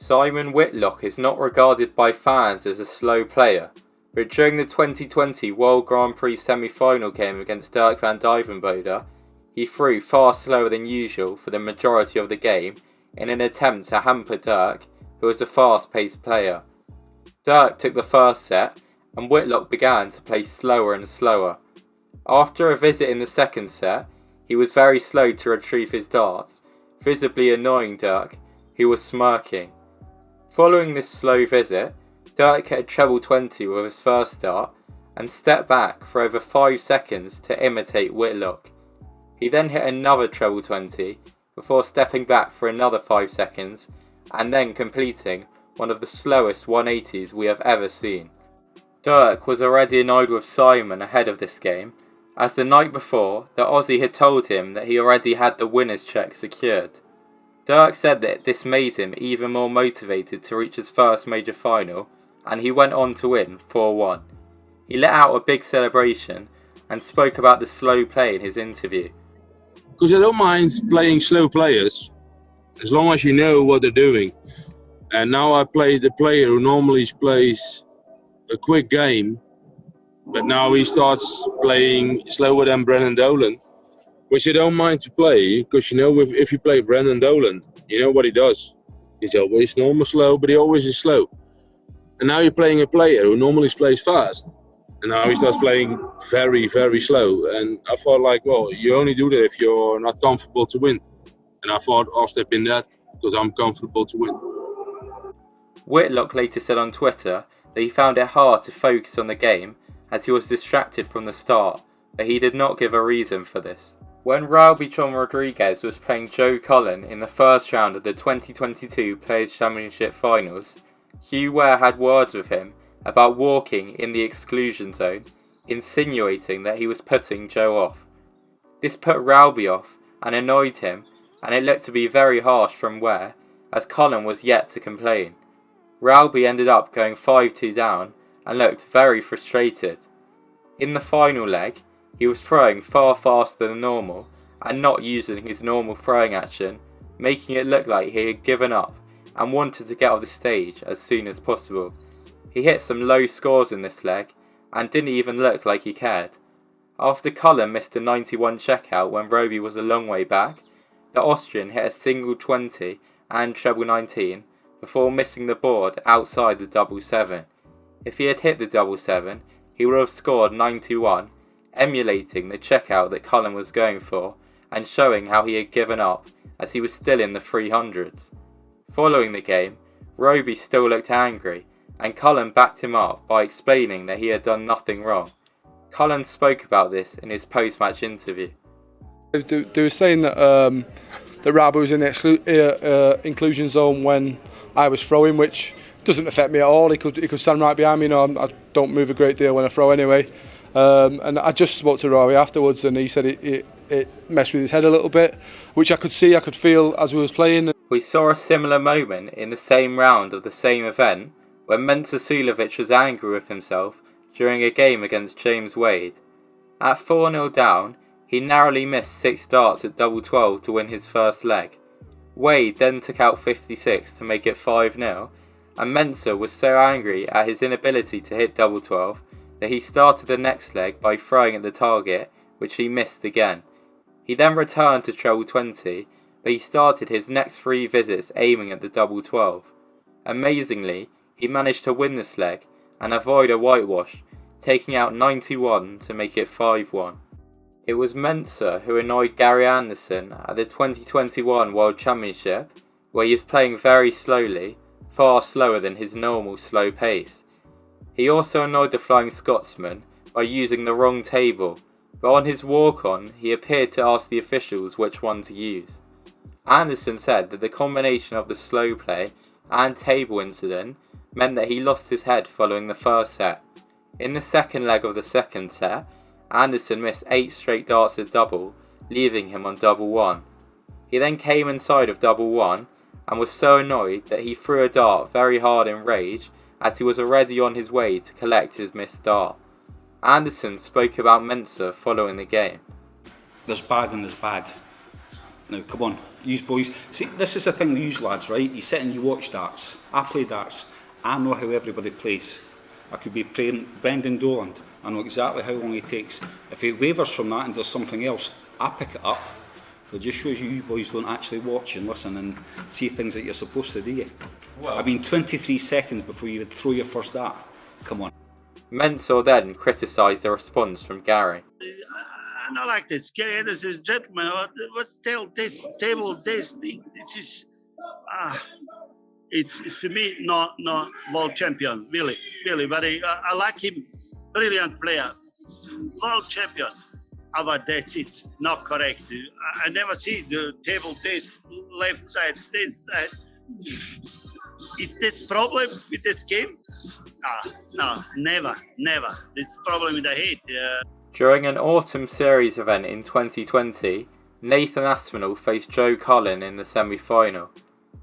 Simon Whitlock is not regarded by fans as a slow player, but during the 2020 World Grand Prix semi-final game against Dirk van Dijvenbode, he threw far slower than usual for the majority of the game in an attempt to hamper Dirk, who was a fast-paced player. Dirk took the first set, and Whitlock began to play slower and slower. After a visit in the second set, he was very slow to retrieve his darts, visibly annoying Dirk, who was smirking. Following this slow visit, Dirk hit a treble 20 with his first dart and stepped back for over 5 seconds to imitate Whitlock. He then hit another treble 20 before stepping back for another 5 seconds and then completing one of the slowest 180s we have ever seen. Dirk was already annoyed with Simon ahead of this game, as the night before the Aussie had told him that he already had the winner's check secured. Dirk said that this made him even more motivated to reach his first major final, and he went on to win 4-1. He let out a big celebration and spoke about the slow play in his interview. Because I don't mind playing slow players, as long as you know what they're doing. And now I play the player who normally plays a quick game, but now he starts playing slower than Brennan Dolan, which I don't mind to play, because you know if you play Brennan Dolan, you know what he does. He's always normal slow, but he always is slow. And now you're playing a player who normally plays fast, and now he starts playing very, very slow. And I thought, like, well, you only do that if you're not comfortable to win. And I thought I'll step in that because I'm comfortable to win. Whitlock later said on Twitter that he found it hard to focus on the game as he was distracted from the start, but he did not give a reason for this. When Raul John Rodriguez was playing Joe Cullen in the first round of the 2022 Players' Championship Finals, Hugh Ware had words with him about walking in the exclusion zone, insinuating that he was putting Joe off. This put Raul off and annoyed him, and it looked to be very harsh from Ware, as Cullen was yet to complain. Raul ended up going 5-2 down and looked very frustrated. In the final leg, he was throwing far faster than normal and not using his normal throwing action, making it look like he had given up and wanted to get off the stage as soon as possible. He hit some low scores in this leg and didn't even look like he cared. After Cullen missed a 91 checkout when Roby was a long way back, the Austrian hit a single 20 and treble 19 before missing the board outside the double 7. If he had hit the double 7, he would have scored 91, emulating the checkout that Cullen was going for and showing how he had given up as he was still in the 300s. Following the game, Roby still looked angry, and Cullen backed him up by explaining that he had done nothing wrong. Cullen spoke about this in his post-match interview. They were saying that Raul was in the inclusion zone when I was throwing, which doesn't affect me at all. He could stand right behind me. You know, I don't move a great deal when I throw anyway. And I just spoke to Rory afterwards, and he said it messed with his head a little bit, which I could feel as we was playing. We saw a similar moment in the same round of the same event when Mensa Suljovic was angry with himself during a game against James Wade. At 4-0 down, he narrowly missed 6 darts at double 12 to win his first leg. Wade then took out 56 to make it 5-0, and Mensa was so angry at his inability to hit double 12 that he started the next leg by throwing at the target, which he missed again. He then returned to treble 20, but he started his next 3 visits aiming at the double 12. Amazingly, he managed to win this leg and avoid a whitewash, taking out 91 to make it 5-1. It was Mensa who annoyed Gary Anderson at the 2021 World Championship, where he was playing very slowly, far slower than his normal slow pace. He also annoyed the Flying Scotsman by using the wrong table, but on his walk-on he appeared to ask the officials which one to use. Anderson said that the combination of the slow play and table incident meant that he lost his head following the first set. In the second leg of the second set, Anderson missed 8 straight darts at double, leaving him on double 1. He then came inside of double 1 and was so annoyed that he threw a dart very hard in rage as he was already on his way to collect his missed dart. Anderson spoke about Mensa following the game. There's bad and there's bad. Now, come on, you boys. See, this is the thing with you lads, right? You sit and you watch darts. I play darts. I know how everybody plays. I could be playing Brendan Doland. I know exactly how long he takes. If he wavers from that and does something else, I pick it up. So it just shows you boys don't actually watch and listen and see things that you're supposed to, do you? Well, I mean, 23 seconds before you would throw your first dart. Come on. Mensah then criticised the response from Gary. I don't like this. Gary, this is gentleman. What's table this thing? This is, it's for me not world champion, really. But I like him, brilliant player, world champion. But that's it's not correct. I never see the table this left side, this side. Is this problem with this game? No, never. This problem with the head. During an autumn series event in 2020, Nathan Aspinall faced Joe Cullen in the semi-final.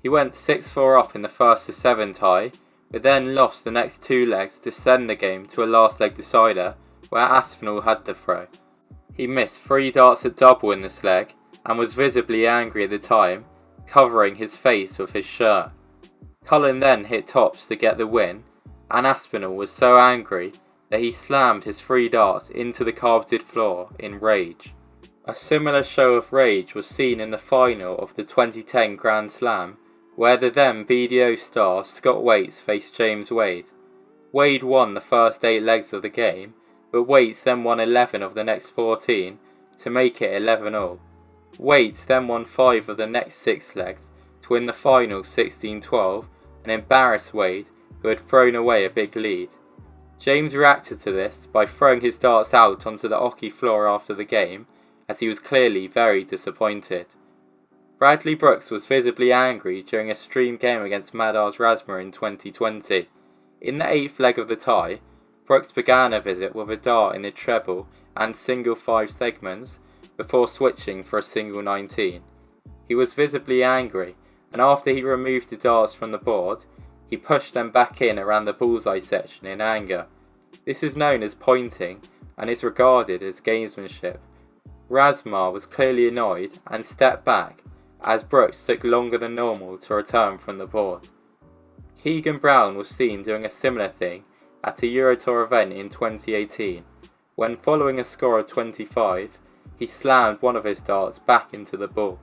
He went 6-4 up in the first to 7 tie, but then lost the next 2 legs to send the game to a last leg decider where Aspinall had the throw. He missed 3 darts at double in this leg and was visibly angry at the time, covering his face with his shirt. Cullen then hit tops to get the win, and Aspinall was so angry that he slammed his 3 darts into the carpeted floor in rage. A similar show of rage was seen in the final of the 2010 Grand Slam, where the then BDO star Scott Waits faced James Wade. Wade won the first 8 legs of the game, but Waits then won 11 of the next 14 to make it 11-all. Waits then won 5 of the next 6 legs to win the final 16-12 and embarrass Wade, who had thrown away a big lead. James reacted to this by throwing his darts out onto the hockey floor after the game, as he was clearly very disappointed. Bradley Brooks was visibly angry during a stream game against Madars Razma in 2020. In the 8th leg of the tie, Brooks began a visit with a dart in the treble and single 5 segments before switching for a single 19. He was visibly angry, and after he removed the darts from the board, he pushed them back in around the bullseye section in anger. This is known as pointing and is regarded as gamesmanship. Razmar was clearly annoyed and stepped back as Brooks took longer than normal to return from the board. Keegan Brown was seen doing a similar thing at a Eurotour event in 2018, when following a score of 25, he slammed one of his darts back into the ball.